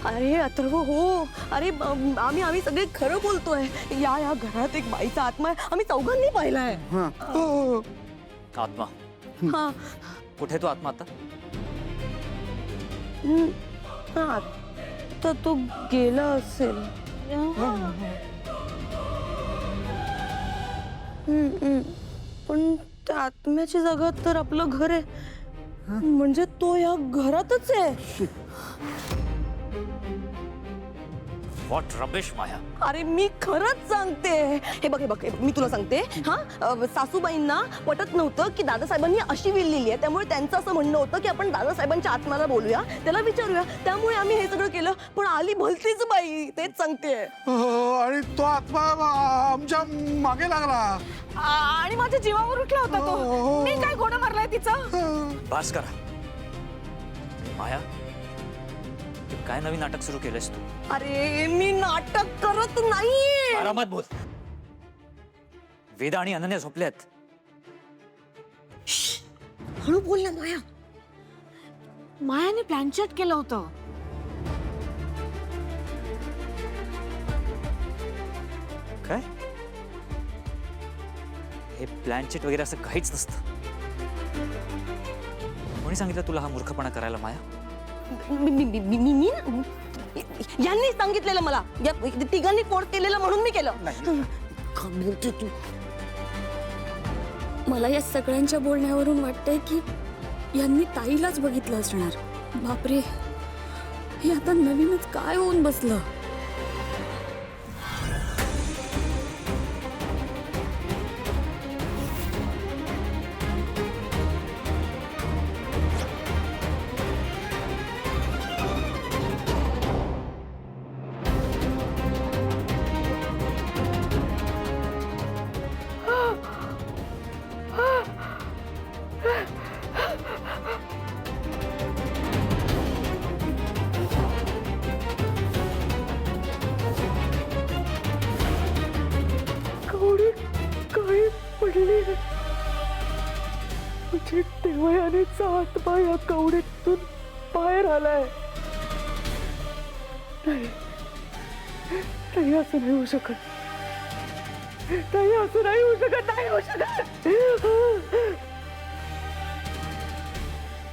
अरे अथर्व हो, अरे आम्ही सगळे खरं बोलतोय. या घरात एक बाईचा आत्मा आहे, आम्ही चौघांनी पाहिलाय. हो. आत्मा हा कुठे तो आत्मा आता? हा तर तो गेला असेल. पण त्या आत्म्याची जागा तर आपलं घर आहे, म्हणजे तो या घरातच आहे. व्हॉट रबिश माया. अरे मी खरंच सांगते. हे बघ मी तुला सांगते. हा सासूबाईंना पटत नव्हतं की दादासाहेबांनी अशी विल लिहिली आहे, त्यामुळे त्यांचं असं म्हणणं होतं की आपण दादासाहेबांच्या आत्म्याला बोलूया, त्याला विचारूया. त्यामुळे आम्ही हे सगळं केलं. पण आली भलतीच बाई, तेच सांगते. आणि तो आत्मा आमच्या मागे लागला आणि माझ्या जीवावर उठला होता तो. मी काय घोडा मारलाय तिचं. बस करा माया. काय नवीन नाटक सुरू केलंस तू? अरे मी नाटक करत नाहीये. आरामात बोल. वेदा आणि अनन्या झोपल्यात. हळू बोल ना माया. मायाने प्लॅनचेट केलं होतं. काय? हे प्लॅनचेट वगैरे असं काहीच नसतं. कोणी सांगितलं तुला हा मूर्खपणा करायला माया? मी यांनी सांगितलेलं मला. या तिघांनी फोर्स केलेलं म्हणून मी केलं. बोलते तू. मला या सगळ्यांच्या बोलण्यावरून वाटतंय की यांनी ताईलाच बघितलं असणार. बापरे, हे आता नवीनच काय होऊन बसलं. काय पडले म्हणजे देवयानीचा आत्मा या कवडीतून बाहेर आलाय. नाही असं नाही होऊ शकत. नाही असं नाही होऊ शकत. नाही होऊ शकत.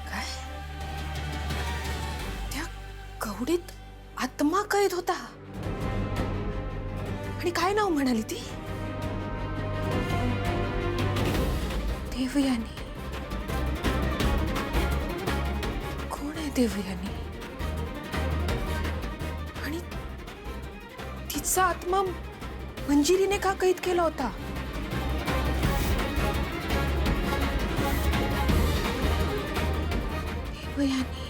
काय? त्या कवडीत आत्मा कैद होता. आणि काय नाव म्हणाली ती? देवयानी. कोण आहे देवयानी? आणि तिचा आत्मा मंजिरीने का कैद केला होता? देवयानी.